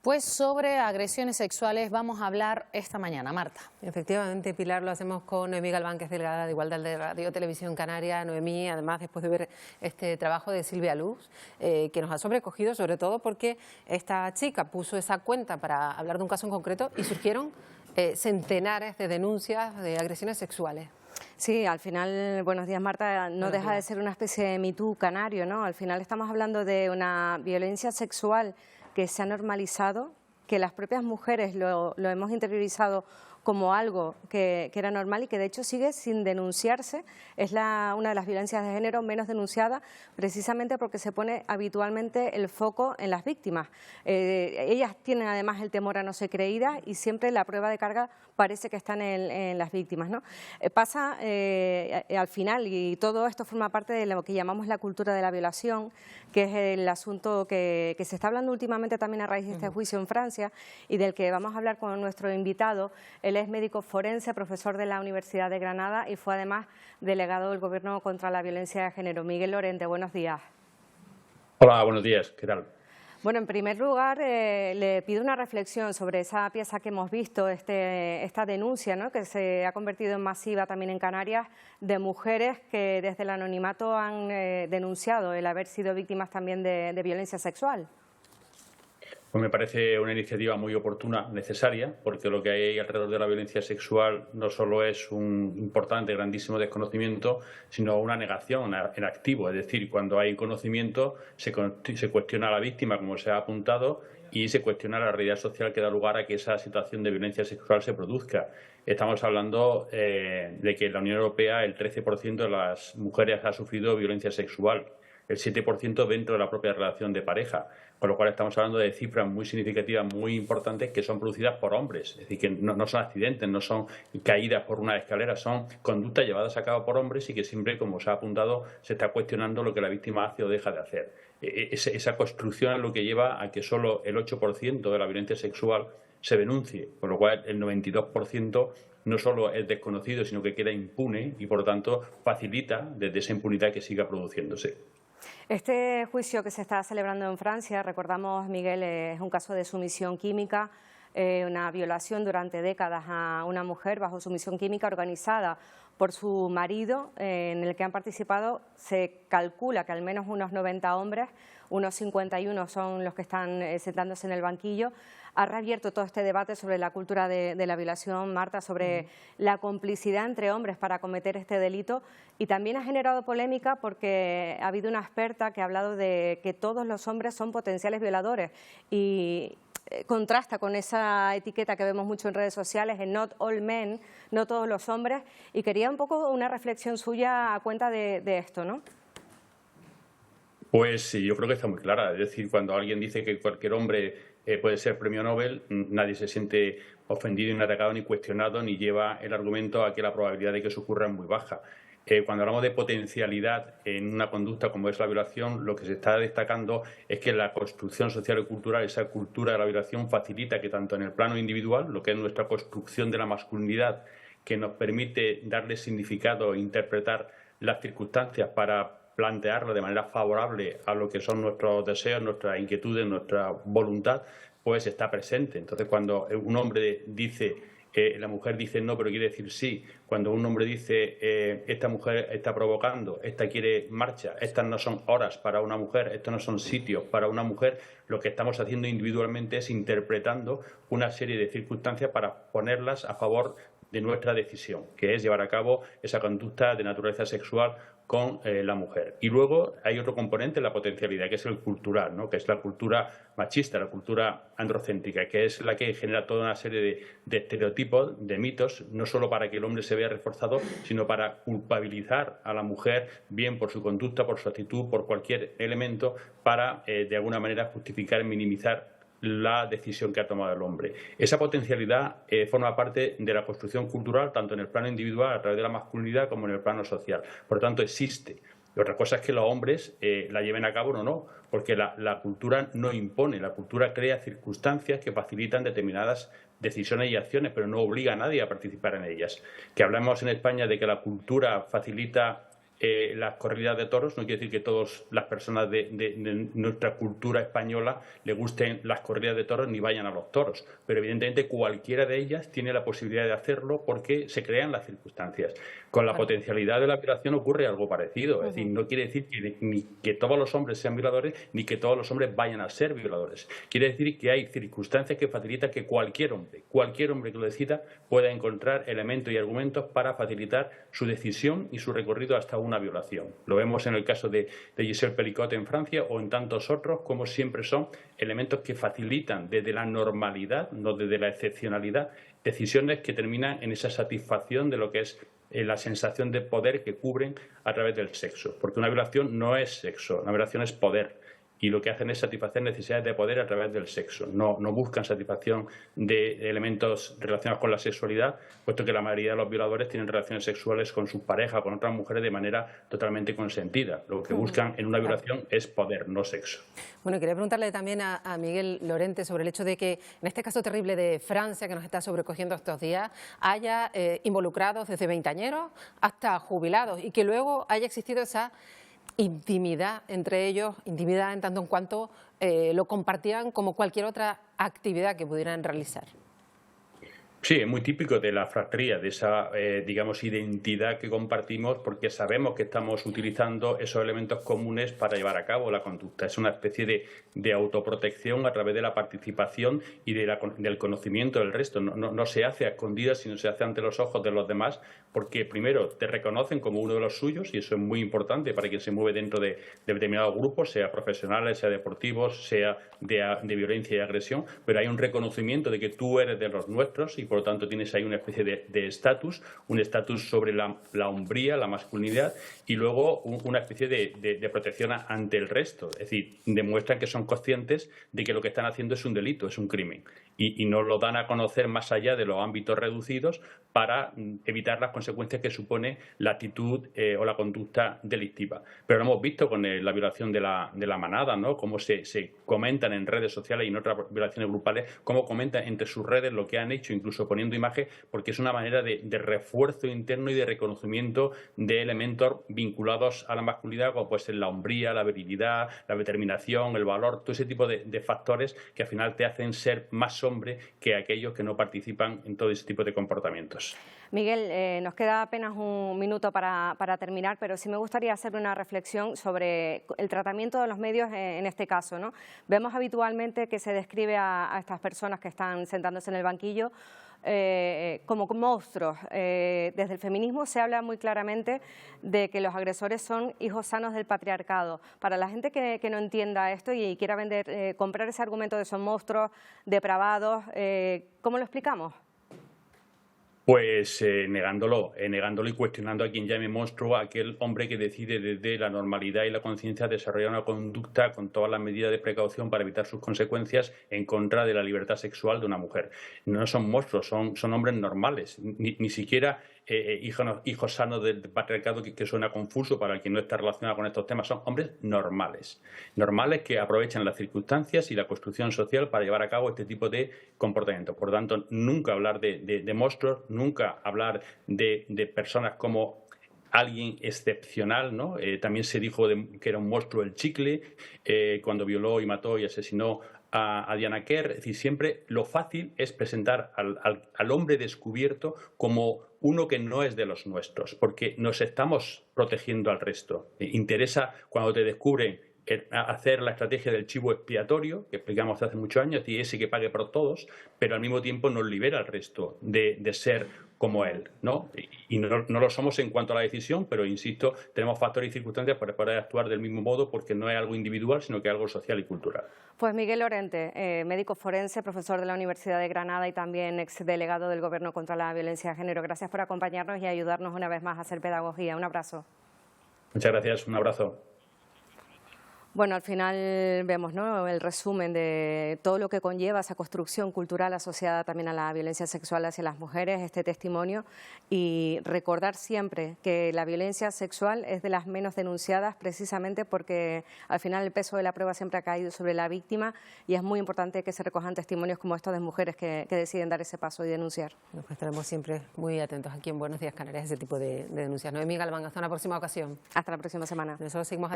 Pues sobre agresiones sexuales vamos a hablar esta mañana, Marta. Efectivamente, Pilar, lo hacemos con Noemí Galván, que es delegada de Igualdad de Radio Televisión Canaria. Noemí, además, después de ver este trabajo de Silvia Luz, que nos ha sobrecogido, sobre todo porque esta chica puso esa cuenta para hablar de un caso en concreto y surgieron centenares de denuncias de agresiones sexuales. Sí, al final, buenos días Marta, no deja de ser una especie de Me Too canario, ¿no? Al final estamos hablando de una violencia sexual que se ha normalizado, que las propias mujeres lo hemos interiorizado como algo que era normal y que de hecho sigue sin denunciarse. Es una de las violencias de género menos denunciadas, precisamente porque se pone habitualmente el foco en las víctimas. Ellas tienen además el temor a no ser creídas y siempre la prueba de carga parece que está en las víctimas, ¿no? Pasa al final, y todo esto forma parte de lo que llamamos la cultura de la violación, que es el asunto que se está hablando últimamente también a raíz de este juicio en Francia y del que vamos a hablar con nuestro invitado. Él es médico forense, profesor de la Universidad de Granada y fue además delegado del Gobierno contra la violencia de género. Miguel Lorente, buenos días. Hola, buenos días, ¿qué tal? Bueno, en primer lugar, le pido una reflexión sobre esa pieza que hemos visto, esta denuncia, ¿no?, que se ha convertido en masiva también en Canarias, de mujeres que desde el anonimato han denunciado el haber sido víctimas también de violencia sexual. Pues me parece una iniciativa muy oportuna, necesaria, porque lo que hay alrededor de la violencia sexual no solo es un importante, grandísimo desconocimiento, sino una negación en activo. Es decir, cuando hay conocimiento se cuestiona a la víctima, como se ha apuntado, y se cuestiona la realidad social que da lugar a que esa situación de violencia sexual se produzca. Estamos hablando de que en la Unión Europea el 13% de las mujeres ha sufrido violencia sexual, el 7% dentro de la propia relación de pareja, con lo cual estamos hablando de cifras muy significativas, muy importantes, que son producidas por hombres. Es decir, que no son accidentes, no son caídas por una escalera, son conductas llevadas a cabo por hombres y que siempre, como se ha apuntado, se está cuestionando lo que la víctima hace o deja de hacer. Esa construcción es lo que lleva a que solo el 8% de la violencia sexual se denuncie, con lo cual el 92% no solo es desconocido, sino que queda impune y, por lo tanto, facilita desde esa impunidad que siga produciéndose. Este juicio que se está celebrando en Francia, recordamos, Miguel, es un caso de sumisión química, una violación durante décadas a una mujer bajo sumisión química organizada por su marido, en el que han participado, se calcula que al menos unos 90 hombres, unos 51 son los que están sentándose en el banquillo. Ha reabierto todo este debate sobre la cultura de la violación, Marta, sobre la complicidad entre hombres para cometer este delito, y también ha generado polémica porque ha habido una experta que ha hablado de que todos los hombres son potenciales violadores y contrasta con esa etiqueta que vemos mucho en redes sociales, en not all men, no todos los hombres, y quería un poco una reflexión suya a cuenta de esto, ¿no? Pues sí, yo creo que está muy clara. Es decir, cuando alguien dice que cualquier hombre puede ser premio Nobel, nadie se siente ofendido, ni atacado, ni cuestionado, ni lleva el argumento a que la probabilidad de que eso ocurra es muy baja. Cuando hablamos de potencialidad en una conducta como es la violación, lo que se está destacando es que la construcción social y cultural, esa cultura de la violación, facilita que tanto en el plano individual, lo que es nuestra construcción de la masculinidad, que nos permite darle significado e interpretar las circunstancias para plantearlo de manera favorable a lo que son nuestros deseos, nuestras inquietudes, nuestra voluntad, pues está presente. Entonces, cuando un hombre dice, la mujer dice no, pero quiere decir sí, cuando un hombre dice esta mujer está provocando, esta quiere marcha, estas no son horas para una mujer, estos no son sitios para una mujer, lo que estamos haciendo individualmente es interpretando una serie de circunstancias para ponerlas a favor de nuestra decisión, que es llevar a cabo esa conducta de naturaleza sexual con la mujer. Y luego hay otro componente, la potencialidad, que es el cultural, ¿no?, que es la cultura machista, la cultura androcéntrica, que es la que genera toda una serie de estereotipos, de mitos, no solo para que el hombre se vea reforzado, sino para culpabilizar a la mujer, bien por su conducta, por su actitud, por cualquier elemento, para de alguna manera justificar, minimizar la decisión que ha tomado el hombre. Esa potencialidad forma parte de la construcción cultural, tanto en el plano individual, a través de la masculinidad, como en el plano social. Por lo tanto, existe. Y otra cosa es que los hombres la lleven a cabo o no, porque la cultura no impone, la cultura crea circunstancias que facilitan determinadas decisiones y acciones, pero no obliga a nadie a participar en ellas. Que hablamos en España de que la cultura facilita las corridas de toros. No quiere decir que todas las personas de nuestra cultura española le gusten las corridas de toros ni vayan a los toros, pero evidentemente cualquiera de ellas tiene la posibilidad de hacerlo porque se crean las circunstancias. Con la potencialidad de la violación ocurre algo parecido, es decir, no quiere decir ni que todos los hombres sean violadores ni que todos los hombres vayan a ser violadores. Quiere decir que hay circunstancias que facilitan que cualquier hombre que lo decida pueda encontrar elementos y argumentos para facilitar su decisión y su recorrido hasta una violación. Lo vemos en el caso de Giselle Pelicot en Francia o en tantos otros, como siempre son elementos que facilitan desde la normalidad, no desde la excepcionalidad, decisiones que terminan en esa satisfacción de lo que es la sensación de poder que cubren a través del sexo. Porque una violación no es sexo, una violación es poder. Y lo que hacen es satisfacer necesidades de poder a través del sexo. No buscan satisfacción de elementos relacionados con la sexualidad, puesto que la mayoría de los violadores tienen relaciones sexuales con sus parejas, con otras mujeres de manera totalmente consentida. Lo que buscan en una violación es poder, no sexo. Bueno, quería preguntarle también a Miguel Lorente sobre el hecho de que en este caso terrible de Francia, que nos está sobrecogiendo estos días, haya involucrados desde veinteañeros hasta jubilados y que luego haya existido esa intimidad entre ellos, intimidad en tanto en cuanto lo compartían como cualquier otra actividad que pudieran realizar. Sí, es muy típico de la fratría, de esa, digamos, identidad que compartimos, porque sabemos que estamos utilizando esos elementos comunes para llevar a cabo la conducta. Es una especie de autoprotección a través de la participación y del conocimiento del resto. No se hace a escondidas, sino se hace ante los ojos de los demás, porque primero te reconocen como uno de los suyos, y eso es muy importante para quien se mueve dentro de determinados grupos, sea profesionales, sea deportivos, sea de violencia y agresión, pero hay un reconocimiento de que tú eres de los nuestros y por lo tanto tienes ahí una especie de estatus, un estatus sobre la hombría, la masculinidad, y luego una especie de protección ante el resto. Es decir, demuestran que son conscientes de que lo que están haciendo es un delito, es un crimen, y nos lo dan a conocer más allá de los ámbitos reducidos para evitar las consecuencias que supone la actitud o la conducta delictiva. Pero lo hemos visto con la violación de la manada, ¿no? Cómo se comentan en redes sociales y en otras violaciones grupales, cómo comentan entre sus redes lo que han hecho, incluso poniendo imagen, porque es una manera de refuerzo interno y de reconocimiento de elementos vinculados a la masculinidad, como puede ser la hombría, la virilidad, la determinación, el valor, todo ese tipo de factores que al final te hacen ser más hombre que aquellos que no participan en todo ese tipo de comportamientos. Miguel, nos queda apenas un minuto para terminar, pero sí me gustaría hacer una reflexión sobre el tratamiento de los medios en este caso, ¿no? Vemos habitualmente que se describe a estas personas que están sentándose en el banquillo como monstruos. Desde el feminismo se habla muy claramente de que los agresores son hijos sanos del patriarcado. Para la gente que no entienda esto y quiera comprar ese argumento de son monstruos depravados, ¿cómo lo explicamos? Pues negándolo y cuestionando a quien llame monstruo a aquel hombre que decide desde la normalidad y la conciencia desarrollar una conducta con todas las medidas de precaución para evitar sus consecuencias en contra de la libertad sexual de una mujer. No son monstruos, son hombres normales, ni siquiera hijos sanos del patriarcado, que suena confuso para quien no está relacionado con estos temas. Son hombres normales que aprovechan las circunstancias y la construcción social para llevar a cabo este tipo de comportamientos. Por lo tanto, nunca hablar de monstruos, nunca hablar de personas como alguien excepcional, ¿no? También se dijo que era un monstruo el Chicle, cuando violó y mató y asesinó a Diana Kerr. Es decir, siempre lo fácil es presentar al hombre descubierto como uno que no es de los nuestros, porque nos estamos protegiendo al resto. Interesa cuando te descubren hacer la estrategia del chivo expiatorio, que explicamos hace muchos años, y ese que pague por todos, pero al mismo tiempo nos libera al resto de ser como él, ¿no? Y no lo somos en cuanto a la decisión, pero insisto, tenemos factores y circunstancias para poder actuar del mismo modo, porque no es algo individual, sino que es algo social y cultural. Pues Miguel Lorente, médico forense, profesor de la Universidad de Granada y también exdelegado del Gobierno contra la Violencia de Género. Gracias por acompañarnos y ayudarnos una vez más a hacer pedagogía. Un abrazo. Muchas gracias, un abrazo. Bueno, al final vemos, ¿no?, el resumen de todo lo que conlleva esa construcción cultural asociada también a la violencia sexual hacia las mujeres, este testimonio, y recordar siempre que la violencia sexual es de las menos denunciadas precisamente porque al final el peso de la prueba siempre ha caído sobre la víctima y es muy importante que se recojan testimonios como estos de mujeres que deciden dar ese paso y denunciar. Pues estaremos siempre muy atentos aquí en Buenos Días Canarias a ese tipo de denuncias. Noemí Galván, hasta una próxima ocasión. Hasta la próxima semana. Nosotros seguimos